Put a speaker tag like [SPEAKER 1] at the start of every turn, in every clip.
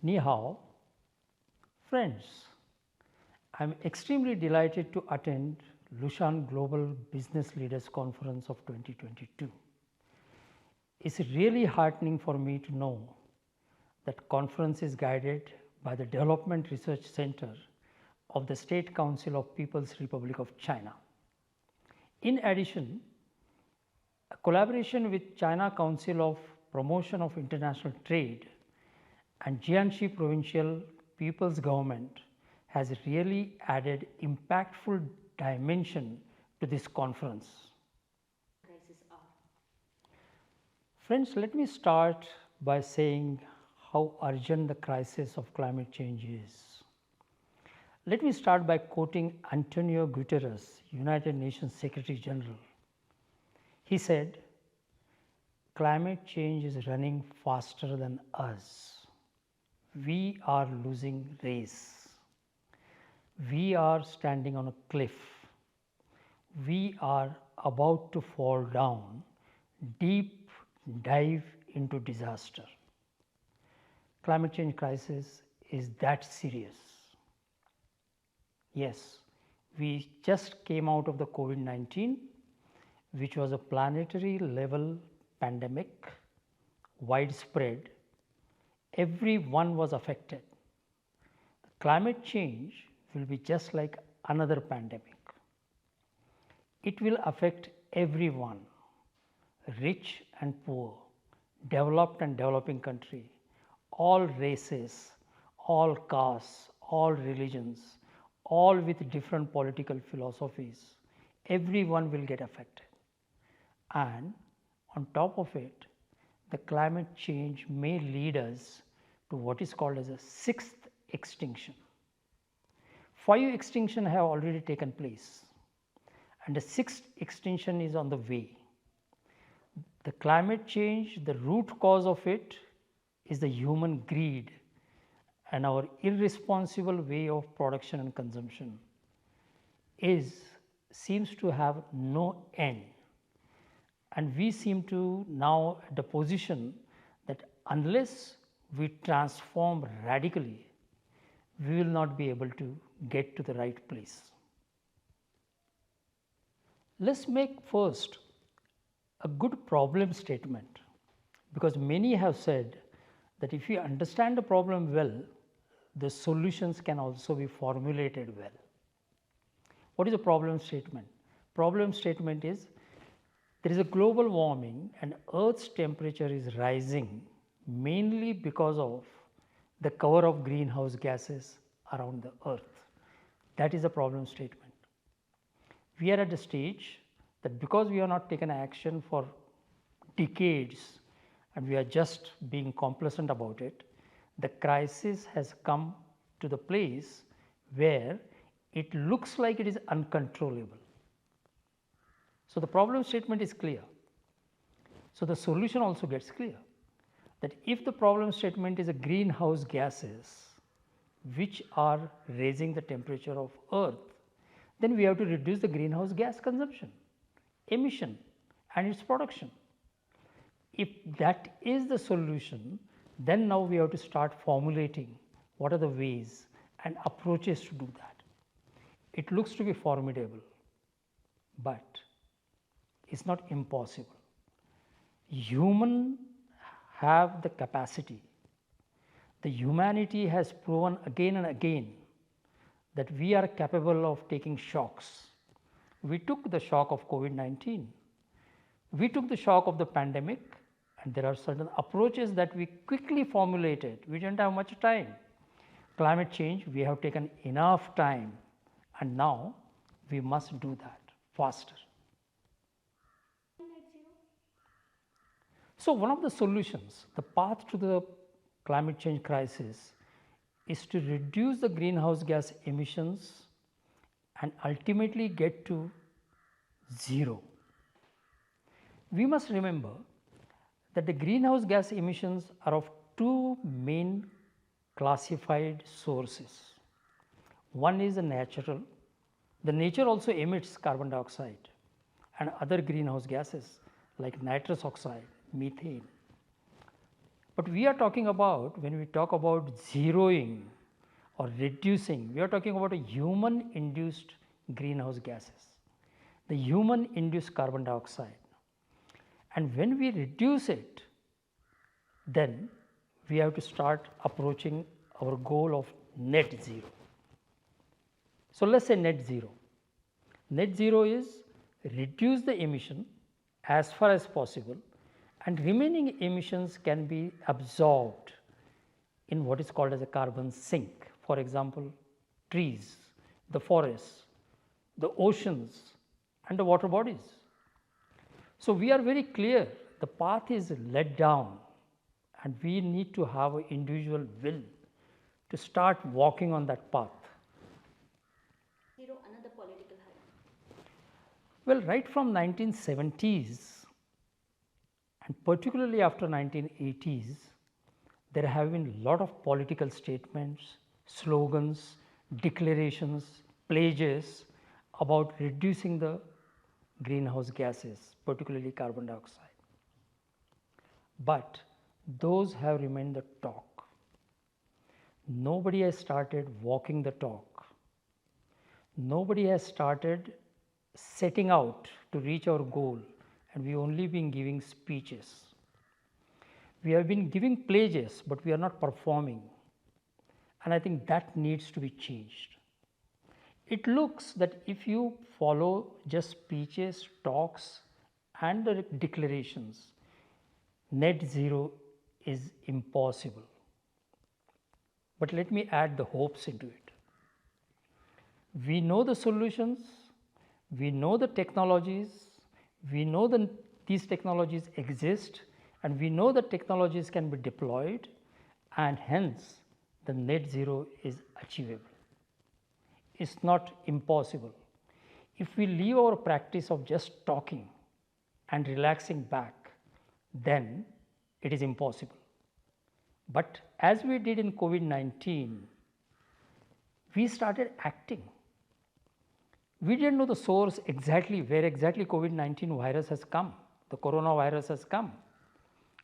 [SPEAKER 1] Ni hao. Friends, I am extremely delighted to attend Lushan Global Business Leaders Conference of 2022. It's really heartening for me to know that conference is guided by the Development Research Center of the State Council of People's Republic of China. In addition, a collaboration with China Council of Promotion of International Trade and Jiangxi Provincial People's Government has really added impactful dimension to this conference. Friends, let me start by saying how urgent the crisis of climate change is. Let me start by quoting Antonio Guterres, United Nations Secretary General. He said, "Climate change is running faster than us. We are losing race. We are standing on a cliff. We are about to fall down, deep dive into disaster." Climate change crisis is that serious. Yes, we just came out of the COVID-19, which was a planetary level pandemic, widespread. Everyone was affected. Climate change will be just like another pandemic. It will affect everyone, rich and poor, developed and developing country, all races, all castes, all religions, all with different political philosophies. Everyone will get affected. And on top of it, the climate change may lead us to what is called as a sixth extinction. 5 extinctions have already taken place, and the sixth extinction is on the way. The climate change, the root cause of it is the human greed and our irresponsible way of production and consumption seems to have no end. And we seem to now at the position that unless we transform radically, we will not be able to get to the right place. Let's make first a good problem statement, because many have said that if you understand the problem well, the solutions can also be formulated well. What is a problem statement? Problem statement is there is a global warming and Earth's temperature is rising mainly because of the cover of greenhouse gases around the Earth. That is a problem statement. We are at a stage that because we have not taken action for decades and we are just being complacent about it, the crisis has come to the place where it looks like it is uncontrollable. So, the problem statement is clear. So, the solution also gets clear that if the problem statement is a greenhouse gases which are raising the temperature of Earth, then we have to reduce the greenhouse gas consumption, emission and its production. If that is the solution, then now we have to start formulating what are the ways and approaches to do that. It looks to be formidable, but it's not impossible. Humans have the capacity. The humanity has proven again and again that we are capable of taking shocks. We took the shock of COVID-19. We took the shock of the pandemic, and there are certain approaches that we quickly formulated. We didn't have much time. Climate change, we have taken enough time, and now we must do that faster. So, one of the solutions, the path to the climate change crisis is to reduce the greenhouse gas emissions and ultimately get to zero. We must remember that the greenhouse gas emissions are of 2 main classified sources. One is the natural. The nature also emits carbon dioxide and other greenhouse gases like nitrous oxide, methane. But we are talking about, when we talk about zeroing or reducing, we are talking about a human induced greenhouse gases, the human induced carbon dioxide. And when we reduce it, then we have to start approaching our goal of net zero. So, let us say net zero. Net zero is reduce the emission as far as possible, and remaining emissions can be absorbed in what is called as a carbon sink. For example, trees, the forests, the oceans and the water bodies. So, we are very clear the path is laid down, and we need to have an individual will to start walking on that path.
[SPEAKER 2] Zero, another political hype.
[SPEAKER 1] Well, right from 1970s and particularly after 1980s, there have been a lot of political statements, slogans, declarations, pledges about reducing the greenhouse gases, particularly carbon dioxide. But those have remained the talk. Nobody has started walking the talk. Nobody has started setting out to reach our goal, and we only been giving speeches. We have been giving pledges, but we are not performing, and I think that needs to be changed. It looks that if you follow just speeches, talks and the declarations, net zero is impossible. But let me add the hopes into it. We know the solutions, we know the technologies, we know that these technologies exist, and we know that technologies can be deployed, and hence the net zero is achievable. It is not impossible. If we leave our practice of just talking and relaxing back, then it is impossible. But as we did in COVID-19, we started acting. We did not know the source exactly, where exactly COVID-19 virus has come, the coronavirus has come,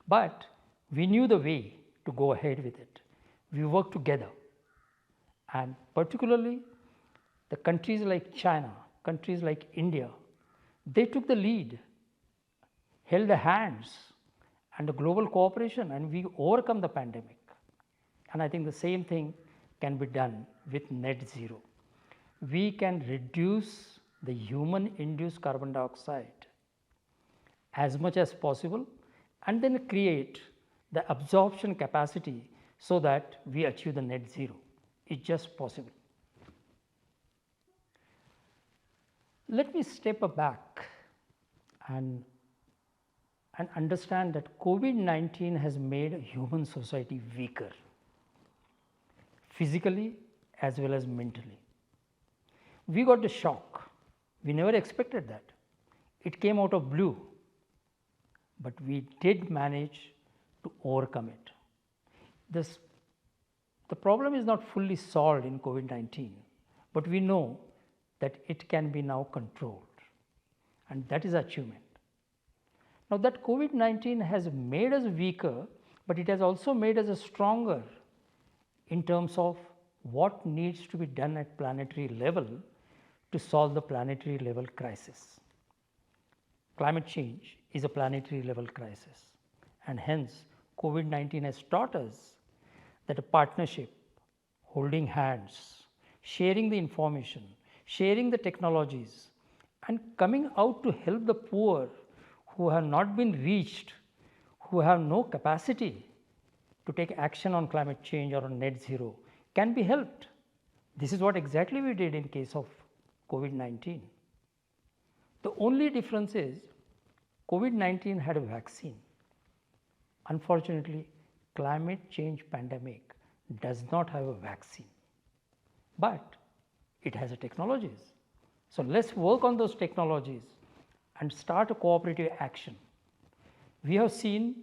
[SPEAKER 1] but we knew the way to go ahead with it. We worked together, and particularly the countries like China, countries like India, they took the lead, held the hands and the global cooperation, and we overcome the pandemic. And I think the same thing can be done with net zero. We can reduce the human induced carbon dioxide as much as possible, and then create the absorption capacity so that we achieve the net zero. It's just possible. Let me step back and understand that COVID-19 has made human society weaker, physically as well as mentally. We got the shock. We never expected that. It came out of blue, but we did manage to overcome it. The problem is not fully solved in COVID-19, but we know that it can be now controlled, and that is achievement. Now, that COVID-19 has made us weaker, but it has also made us stronger in terms of what needs to be done at planetary level to solve the planetary level crisis. Climate change is a planetary level crisis, and hence COVID-19 has taught us that a partnership, holding hands, sharing the information, sharing the technologies, and coming out to help the poor who have not been reached, who have no capacity to take action on climate change or on net zero, can be helped. This is what exactly we did in case of COVID-19. The only difference is COVID-19 had a vaccine. Unfortunately, climate change pandemic does not have a vaccine, but it has a technologies. So, let us work on those technologies and start a cooperative action. We have seen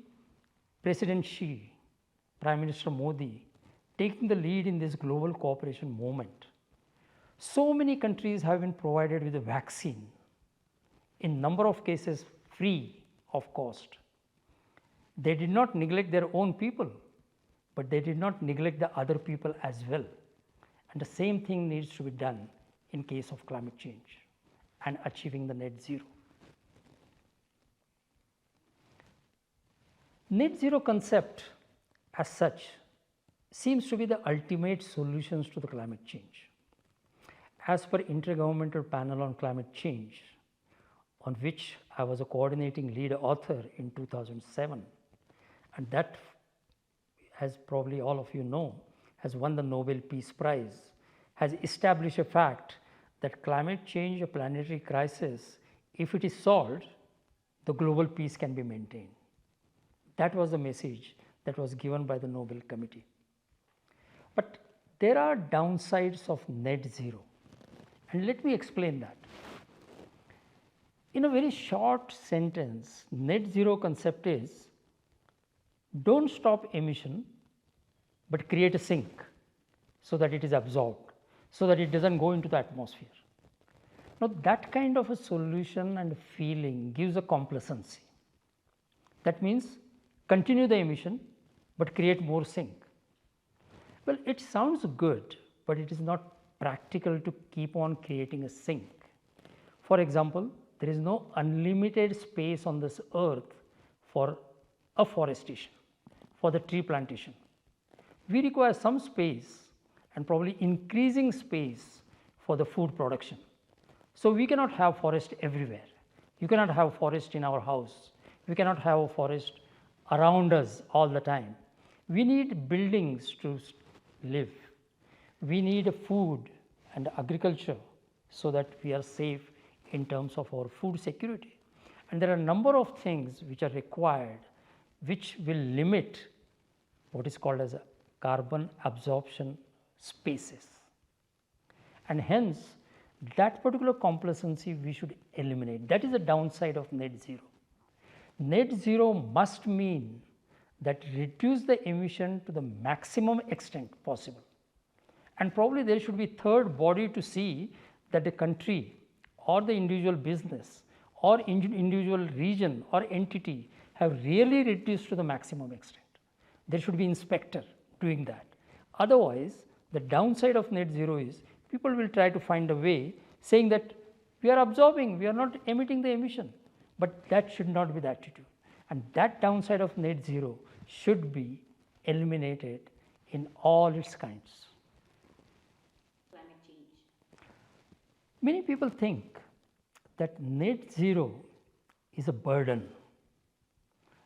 [SPEAKER 1] President Xi, Prime Minister Modi taking the lead in this global cooperation movement. So many countries have been provided with a vaccine, in number of cases free of cost. They did not neglect their own people, but they did not neglect the other people as well. And the same thing needs to be done in case of climate change and achieving the net zero. Net zero concept as such seems to be the ultimate solutions to the climate change. As per Intergovernmental Panel on Climate Change, on which I was a coordinating lead author in 2007, and that, as probably all of you know, has won the Nobel Peace Prize, has established a fact that climate change, a planetary crisis, if it is solved, the global peace can be maintained. That was the message that was given by the Nobel Committee. But there are downsides of net zero, and let me explain that. In a very short sentence, net zero concept is don't stop emission, but create a sink so that it is absorbed, so that it does not go into the atmosphere. Now, that kind of a solution and feeling gives a complacency. That means continue the emission, but create more sink. Well, it sounds good, but it is not practical to keep on creating a sink. For example, there is no unlimited space on this earth for afforestation, for the tree plantation. We require some space and probably increasing space for the food production. So, we cannot have forest everywhere. You cannot have forest in our house. We cannot have a forest around us all the time. We need buildings to live. We need food and agriculture so that we are safe in terms of our food security. And there are a number of things which are required which will limit what is called as a carbon absorption spaces. And hence, that particular complacency we should eliminate. That is the downside of net zero. Net zero must mean that reduce the emission to the maximum extent possible. And probably there should be third body to see that the country or the individual business or individual region or entity have really reduced to the maximum extent. There should be inspector doing that. Otherwise, the downside of net zero is people will try to find a way saying that we are absorbing, we are not emitting the emission, but that should not be the attitude. And that downside of net zero should be eliminated in all its kinds.
[SPEAKER 2] Climate change.
[SPEAKER 1] Many people think that net zero is a burden.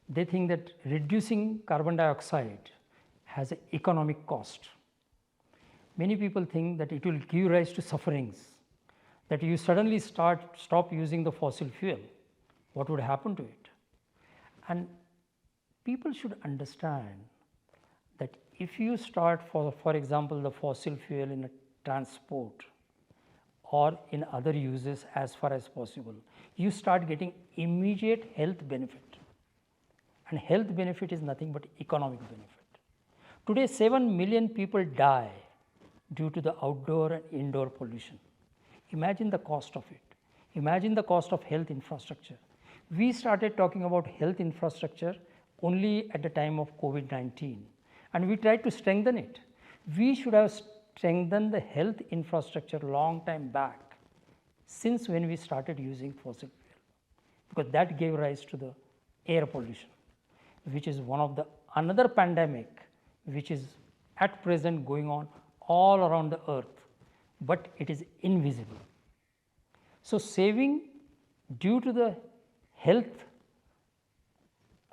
[SPEAKER 1] They think that reducing carbon dioxide has an economic cost. Many people think that it will give rise to sufferings, that you suddenly stop using the fossil fuel. What would happen to it? And people should understand that if you start, for example, the fossil fuel in a transport or in other uses as far as possible, you start getting immediate health benefit. And health benefit is nothing but economic benefit. Today, 7 million people die due to the outdoor and indoor pollution. Imagine the cost of it. Imagine the cost of health infrastructure. We started talking about health infrastructure only at the time of COVID-19, and we tried to strengthen it. We should have strengthened the health infrastructure long time back, since when we started using fossil fuel, because that gave rise to the air pollution, which is one of the another pandemic which is at present going on all around the earth, but it is invisible. So, saving due to the health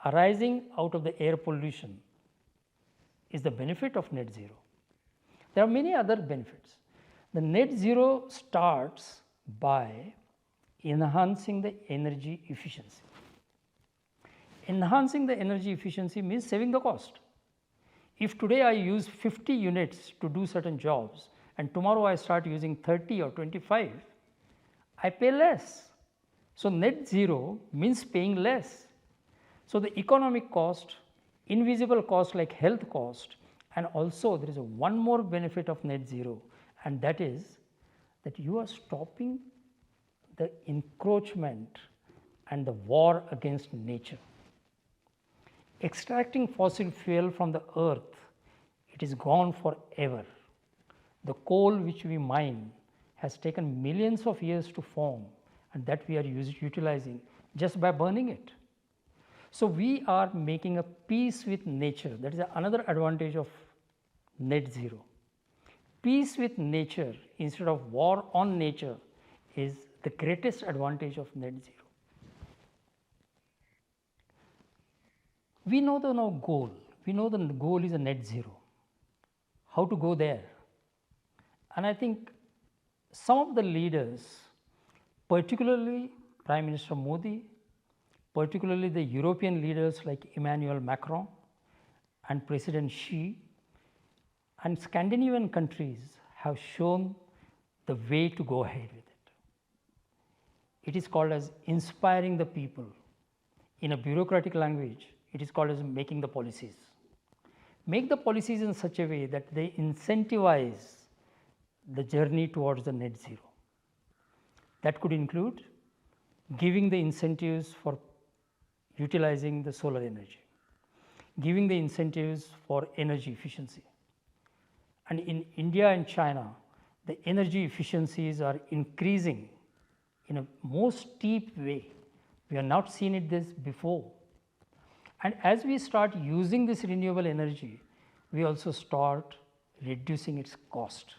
[SPEAKER 1] arising out of the air pollution is the benefit of net zero. There are many other benefits. The net zero starts by enhancing the energy efficiency. Enhancing the energy efficiency means saving the cost. If today I use 50 units to do certain jobs and tomorrow I start using 30 or 25, I pay less. So, net zero means paying less. So, the economic cost, invisible cost like health cost, and also there is one more benefit of net zero, and that is that you are stopping the encroachment and the war against nature. Extracting fossil fuel from the earth, it is gone forever. The coal which we mine has taken millions of years to form, and that we are utilizing just by burning it. So, we are making a peace with nature. That is another advantage of net zero. Peace with nature instead of war on nature is the greatest advantage of net zero. We know the now goal. We know the goal is a net zero. How to go there? And I think some of the leaders, particularly Prime Minister Modi, particularly the European leaders like Emmanuel Macron and President Xi, and Scandinavian countries have shown the way to go ahead with it. It is called as inspiring the people. In a bureaucratic language, it is called as making the policies. Make the policies in such a way that they incentivize the journey towards the net zero. That could include giving the incentives for utilizing the solar energy, giving the incentives for energy efficiency. And in India and China, the energy efficiencies are increasing in a most steep way. We have not seen it this before. And as we start using this renewable energy, we also start reducing its cost.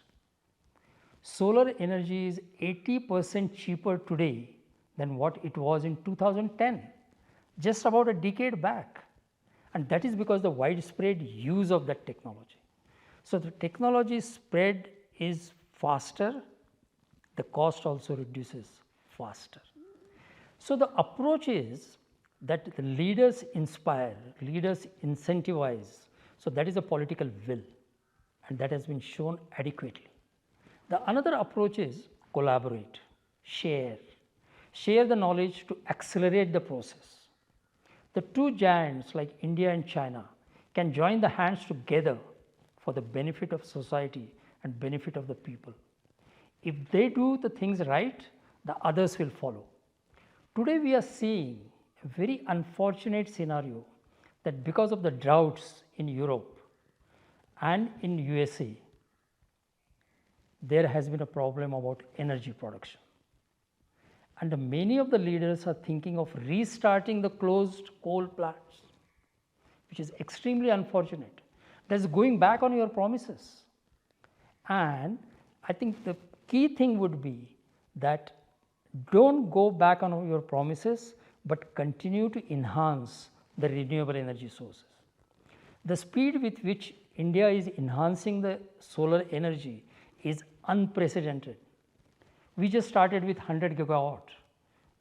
[SPEAKER 1] Solar energy is 80% cheaper today than what it was in 2010, just about a decade back. And that is because the widespread use of that technology. So, the technology spread is faster, the cost also reduces faster. So, the approach is that the leaders inspire, leaders incentivize. So, that is a political will, and that has been shown adequately. The another approach is collaborate, share the knowledge to accelerate the process. The two giants like India and China can join the hands together for the benefit of society and benefit of the people. If they do the things right, the others will follow. Today we are seeing a very unfortunate scenario that because of the droughts in Europe and in USA, there has been a problem about energy production. And many of the leaders are thinking of restarting the closed coal plants, which is extremely unfortunate. That is going back on your promises. And I think the key thing would be that don't go back on your promises, but continue to enhance the renewable energy sources. The speed with which India is enhancing the solar energy is unprecedented. We just started with 100 gigawatt.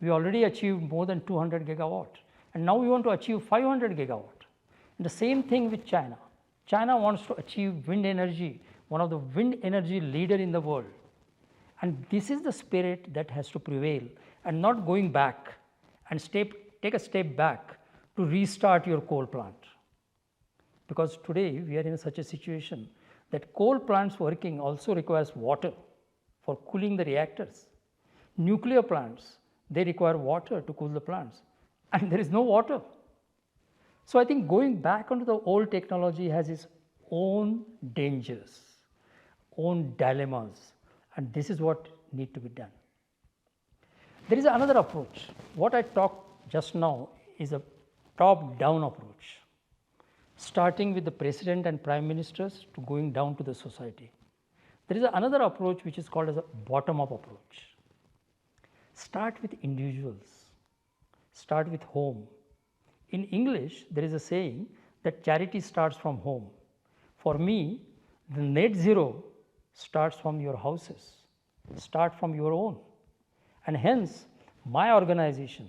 [SPEAKER 1] We already achieved more than 200 gigawatt, and now we want to achieve 500 gigawatt. And the same thing with China. China wants to achieve wind energy, one of the wind energy leader in the world. And this is the spirit that has to prevail, and not going back and take a step back to restart your coal plant. Because today we are in such a situation that coal plants working also requires water for cooling the reactors. Nuclear plants, they require water to cool the plants, and there is no water. So, I think going back onto the old technology has its own dangers, own dilemmas, and this is what need to be done. There is another approach. What I talked just now is a top-down approach, starting with the president and prime ministers to going down to the society. There is another approach which is called as a bottom-up approach. Start with individuals, start with home. In English, there is a saying that charity starts from home. For me, the net zero starts from your houses, start from your own. And hence, my organization,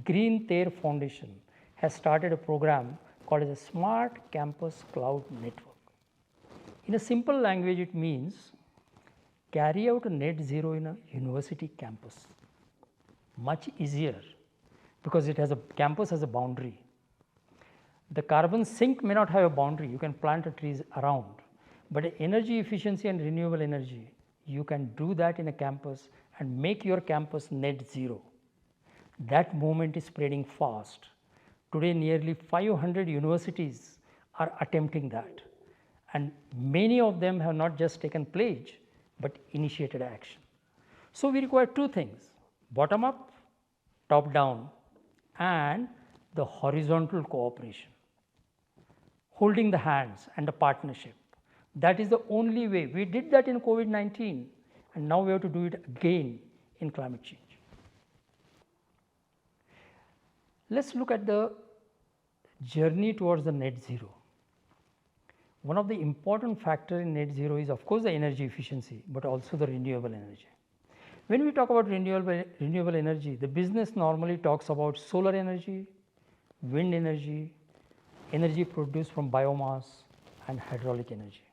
[SPEAKER 1] Green TERRE Foundation, has started a program called as a Smart Campus Cloud Network. In a simple language, it means carry out a net zero in a university campus. Much easier because it has a campus has a boundary. The carbon sink may not have a boundary, you can plant a trees around, but energy efficiency and renewable energy, you can do that in a campus and make your campus net zero. That movement is spreading fast. Today nearly 500 universities are attempting that, and many of them have not just taken pledge, but initiated action. So, we require two things: bottom up, top down, and the horizontal cooperation, holding the hands and the partnership. That is the only way. We did that in COVID-19, and now we have to do it again in climate change. Let us look at the journey towards the net zero. One of the important factors in net zero is of course the energy efficiency, but also the renewable energy. When we talk about renewable energy, the business normally talks about solar energy, wind energy, energy produced from biomass, and hydraulic energy,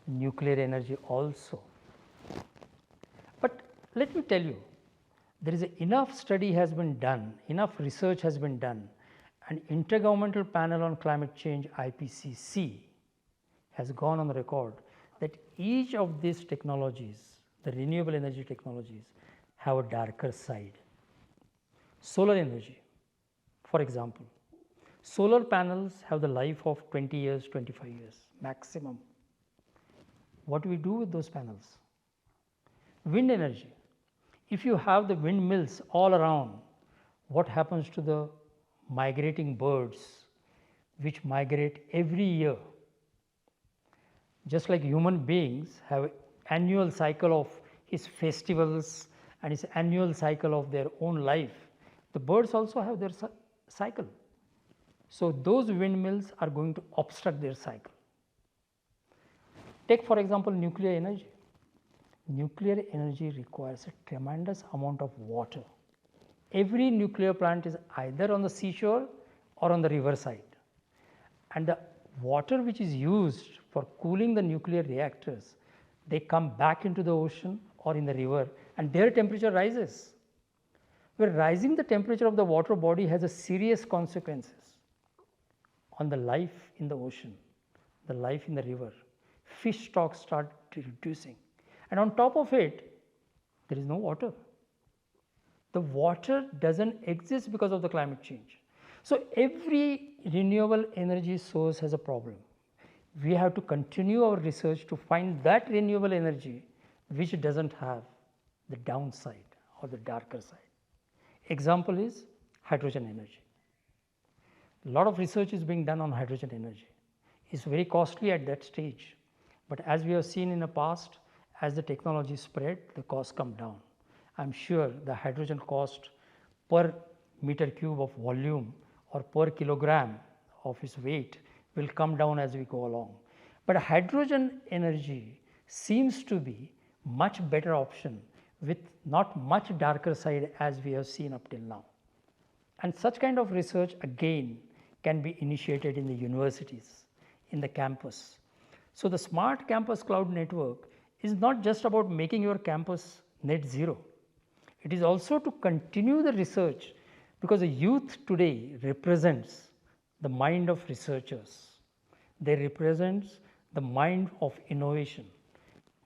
[SPEAKER 1] nuclear energy also. But let me tell you, there is enough study has been done, enough research has been done, and Intergovernmental Panel on Climate Change IPCC has gone on the record that each of these technologies, the renewable energy technologies, have a darker side. Solar energy, for example, solar panels have the life of 20 years, 25 years maximum. What do we do with those panels? Wind energy, if you have the windmills all around, what happens to the migrating birds which migrate every year? Just like human beings have annual cycle of his festivals and his annual cycle of their own life, the birds also have their cycle. So, those windmills are going to obstruct their cycle. Take for example nuclear energy. Nuclear energy requires a tremendous amount of water. Every nuclear plant is either on the seashore or on the river side, and the water which is used for cooling the nuclear reactors, they come back into the ocean or in the river, and their temperature rises. Where rising the temperature of the water body has a serious consequences on the life in the ocean, the life in the river. Fish stocks start reducing, and on top of it, there is no water. The water doesn't exist because of the climate change. So, every renewable energy source has a problem. We have to continue our research to find that renewable energy which doesn't have the downside or the darker side. Example is hydrogen energy. A lot of research is being done on hydrogen energy. It's very costly at that stage, but as we have seen in the past, as the technology spread, the costs come down. I am sure the hydrogen cost per meter cube of volume or per kilogram of its weight will come down as we go along. But hydrogen energy seems to be much better option with not much darker side as we have seen up till now. And such kind of research again can be initiated in the universities, in the campus. So, the smart campus cloud network is not just about making your campus net zero. It is also to continue the research, because the youth today represents the mind of researchers. They represent the mind of innovation,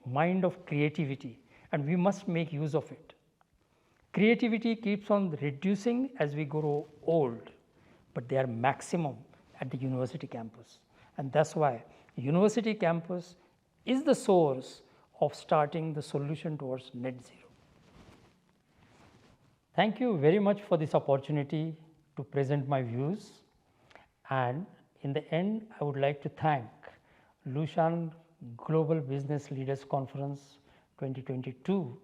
[SPEAKER 1] mind of creativity, and we must make use of it. Creativity keeps on reducing as we grow old, but they are maximum at the university campus, and that is why university campus is the source of starting the solution towards net zero. Thank you very much for this opportunity to present my views, and in the end I would like to thank Lushan Global Business Leaders Conference 2022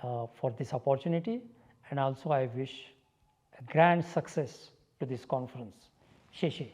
[SPEAKER 1] for this opportunity, and also I wish a grand success to this conference. Sheshe.